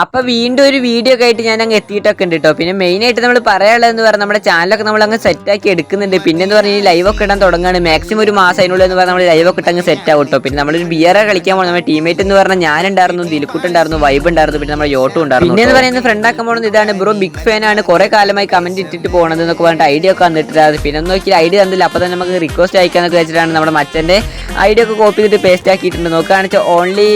അപ്പൊ വീണ്ടും ഒരു വീഡിയോ ഒക്കെ ആയിട്ട് ഞാൻ അങ്ങ് എത്തിയിട്ടൊക്കെ ഉണ്ട് കേട്ടോ. പിന്നെ മെയിൻ ആയിട്ട് നമ്മൾ പറയാനുള്ളതെന്ന് പറഞ്ഞാൽ നമ്മുടെ ചാനലൊക്കെ നമ്മൾ അങ്ങ് സെറ്റാക്കി എടുക്കുന്നുണ്ട്. പിന്നെ എന്ന് പറഞ്ഞാൽ ഈ ലൈവ് ഒക്കെ ഇടാൻ തുടങ്ങാണ്. മാക്സിമം ഒരു മാസം അതിനുള്ളിൽ എന്ന് പറഞ്ഞാൽ നമ്മൾ ലൈവ് ഒക്കെ ഇട്ടങ്ങ് സെറ്റ് ആവും കേട്ടോ. പിന്നെ നമ്മളൊരു ബിയറെ കളിക്കാൻ പോകുന്നത് നമ്മുടെ ടീമേറ്റ് എന്ന് പറഞ്ഞാൽ ഞാനുണ്ടായിരുന്നു, ദിൽക്കുട്ടുണ്ടായിരുന്നു, വൈബ് ഉണ്ടായിരുന്നു, പിന്നെ നമ്മുടെ യോട്ടും ഉണ്ടായിരുന്നു. പിന്നെ എന്ന് പറയുന്നത് ഫ്രണ്ട് ആക്കാൻ പോകുന്നത് ഇതാണ്. ബ്രോ ബിഗ് ഫാൻ ആണ്, കുറെ കാലമായി കമന്റ് ഇട്ടിട്ട് പോകുന്നത് എന്നൊക്കെ പറഞ്ഞിട്ട് ഐഡിയ ഒക്കെ വന്നിട്ടാണ്. പിന്നെ ഒന്ന് നോക്കി ഐഡിയ തന്നില്ല. അപ്പോൾ തന്നെ നമുക്ക് റിക്വസ്റ്റ് അയക്കാന്നൊക്കെ വെച്ചിട്ടാണ് നമ്മുടെ മച്ചന്റെ ഐഡിയ ഒക്കെ കോപ്പി ചെയ്തിട്ട് പേസ്റ്റ് ആക്കിയിട്ടുണ്ട്. നോക്കുകയാണെന്ന് വെച്ചാൽ ഓൺലി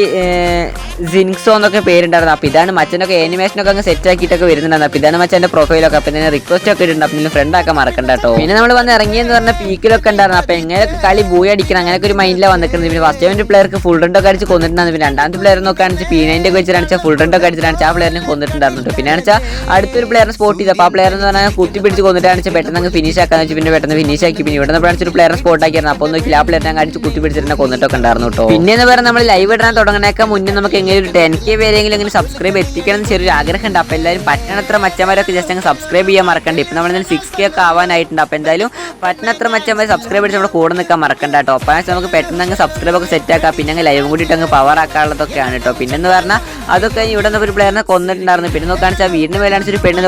സിൻക്സോ എന്നൊക്കെ പേരുണ്ടായിരുന്നു. അപ്പോൾ ഇതാണ് മച്ചനൊക്കെ ആനിമേഷനൊക്കെ അങ്ങ് സെറ്റ് ആക്കിയിട്ടൊക്കെ വരുന്നുണ്ടായിരുന്നു. അപ്പോൾ ഇതാണ് മച്ചൻ്റെ പ്രൊഫൈലൊക്കെ. അപ്പോൾ ഇതിനെ റിക്വസ്റ്റ് ഒക്കെ ഇട്ടുണ്ട്. അപ്പോൾ ഫ്രണ്ട് ആക്കാൻ മറക്കണ്ട കേട്ടോ. പിന്നെ നമ്മൾ വന്ന് ഇറങ്ങിയെന്ന് പറഞ്ഞാൽ പീക്കിലൊക്കെ ഉണ്ടായിരുന്നു. അപ്പോൾ എങ്ങനെയൊക്കെ കളി ബൂയി അടിക്കണം അങ്ങനെയൊക്കെ ഒരു മൈൻഡിലാണ് വന്നിരിക്കുന്നത്. പിന്നെ ഫസ്റ്റ് പ്ലെയർക്ക് ഫുൾ റണ്ടൊക്കെ അടിച്ച് കൊന്നിട്ടുണ്ടായിരുന്നു. പിന്നെ രണ്ടാമത്തെ പ്ലെയർ നോക്കുകയാണെന്ന് P90 ഒക്കെ വെച്ചിട്ടാണ് ഫുൾ റണ്ടൊക്കെ അടിച്ചിട്ടാണ് ആ പ്ലെയറിനെ കൊന്നിട്ടുണ്ടായിരുന്നു. പിന്നെ വെച്ചാൽ അടുത്തൊരു പ്ലെയറിനെ സ്പോട്ട് ചെയ്ത് അപ്പോൾ ആ പ്ലെയർ എന്ന് പറഞ്ഞാൽ കുത്തി പിടിച്ച് കൊന്നിട്ടാണ് പെട്ടെന്ന് അങ്ങ് ഫിനിഷ് ആക്കാന്ന് വെച്ചാൽ പിന്നെ പെട്ടെന്ന് ഫിനിഷ് ആക്കി. പിന്നെ ഇവിടെ നിന്ന് ഒരു പ്ലെയർ സ്പോട്ട് ആക്കിയിരുന്നു. അപ്പോൾ നോക്കില്ല ആ പ്ലെയറിനെ അടിച്ച് കുത്തി പിടിച്ചിട്ട് കൊന്നിട്ടൊക്കെ ഉണ്ടായിരുന്നു കേട്ടോ. പിന്നെ എന്ന് പറഞ്ഞാൽ നമ്മൾ ലൈവ് ഇടാൻ തുടങ്ങണേക്കാൾ മുന്നേ നമുക്ക് എങ്ങനെ ഒരു 10K പേരെങ്കിലും എങ്ങനെ സബ്സ്ക്രൈബ് എത്തിക്കണം എന്ന് ചെറിയൊരു ആഗ്രഹം ഉണ്ട്. അപ്പോൾ എല്ലാവരും പറ്റണത്ര മച്ചന്മാരൊക്കെ ജസ്റ്റ് അങ്ങ് സബ്സ്ക്രൈബ് ചെയ്യാൻ മറക്കണ്ട. ഇപ്പം നമ്മൾ 6K ഒക്കെ ആവാനായിട്ടുണ്ട്. അപ്പോൾ എന്തായാലും പറ്റണത്ര മച്ചന്മാർ സബ്സ്ക്രൈബ് അടിച്ച് നമ്മുടെ കൂടെ നിൽക്കാൻ മറക്കണ്ട കേട്ടോ. അപ്പോൾ നമുക്ക് പെട്ടെന്ന് അങ്ങ് സബ്സ്ക്രൈബ് ഒക്കെ സെറ്റ് ആക്കാം. പിന്നെ അങ്ങ് ലൈവ് കൂടിയിട്ട് അങ്ങ് പവർ ആക്കാനുള്ളതൊക്കെയാണ് കേട്ടോ. പിന്നെന്ന് പറഞ്ഞാൽ അതൊക്കെ ഇവിടെ നിന്ന് ഒരു പ്ലെയറിനെ കൊന്നിട്ടുണ്ടായിരുന്നു. പിന്നെ നോക്കുകയാണെന്ന് വെച്ചാൽ വീടിന് മേലാണ് ഒരു പെണ്ണ്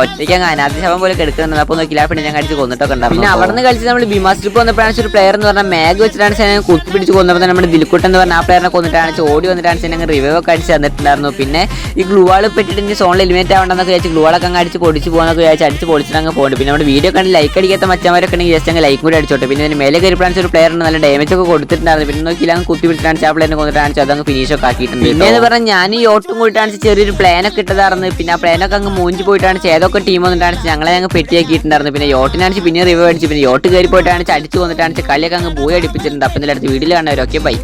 ഒറ്റയ്ക്ക് അങ്ങ് അനാഥ ശവം പോലെ എടുക്കുന്നത്. അപ്പോൾ നോക്കില്ല പിന്നെ ഞാൻ അടിച്ച് കൊന്നിട്ടൊക്കെ ഉണ്ടായിരുന്നു. പിന്നെ അവിടെ നിന്ന് കളിച്ച് നമ്മൾ ബിമാ സ്ട്രിപ്പ് വന്നപ്പോഴാണ് ഒരു പ്ലെയർ എന്ന് പറഞ്ഞാൽ മാഗ് വെച്ചിട്ടാണ് ഞാൻ കുത്തി പിടിച്ച് കൊന്നപ്പോൾ നമ്മുടെ ദിൽക്കുട്ട് എന്ന് പറഞ്ഞാൽ ആ പ്ലെയറിനെ കൊന്നിട്ടാണ് ഓടി വന്നിട്ടാണ് ഞങ്ങൾ റിവൈവ് ഒക്കെ അടിച്ച് തന്നിട്ടുണ്ടായിരുന്നു. പിന്നെ ഈ ഗ്ലൂവാൾ പെട്ടിട്ട് ഇനി സോണിൽ എലിമിനേറ്റ് ആവണ്ടെന്നൊക്കെ വിചാരിച്ച് ഗ്ലൂവാളൊക്കെ അങ്ങ് അടിച്ച് പൊടിച്ച് പോകാനൊക്കെ വിചാരിച്ച് അടിച്ച് പൊളിച്ചിട്ട് അങ്ങ് പോകുന്നുണ്ട്. പിന്നെ നമ്മുടെ വീഡിയോ കണ്ട് ലൈക്ക് അടിക്കാത്ത മച്ചന്മാരൊക്കെ ഉണ്ടെങ്കിൽ ജസ്റ്റ് അങ്ങ് ലൈക്ക് കൂടി അടിച്ചോട്ടെ. പിന്നെ ഇതിന് മേലെ കയറിപ്പോഴാണ് ഒരു പ്ലെയർ നല്ല ഡാമേജ് ഒക്കെ കൊടുത്തിട്ടുണ്ടായിരുന്നു. പിന്നെ നോക്കിയില്ല അങ്ങ് കുത്തി പിടിച്ചിട്ടാണ് ആ പ്ലെയറിനെ കൊന്നിട്ടാണ് അതങ്ങ് ഫിനിഷ് ഒക്കെ ആക്കിയിട്ടുണ്ട്. പിന്നെ എന്ന് പറഞ്ഞാൽ ഞാൻ ഈ യോട്ടും കൂടിയിട്ടാണ് ചെറിയൊരു പ്ലാനൊക്കെ ഇട്ടതായിരുന്നു. പിന്നെ ആ പ്ലാനൊക്കെ അങ്ങ് മൂഞ്ചി പോയിട്ടാണ് ഏതൊക്കെ ടീം വന്നിട്ടാണ് ഞങ്ങളെ അങ്ങ് പെട്ടിയാക്കിയിട്ടുണ്ടായിരുന്നു. പിന്നെ യോട്ടിനാണ് പിന്നെ റിവൈവ് അടിച്ച് പിന്നെ യോട്ട് കയറി പോയിട്ടാണ് അടിച്ച് വന്നിട്ടാണ് കളിയൊക്കെ അങ്ങ് പോയി അടിപ്പിച്ചിട്ടുണ്ട്. അപ്പം ഇതിൽ അടുത്ത് വീഡിയോ കാണുന്നവർ ഓക്കെ ബൈ.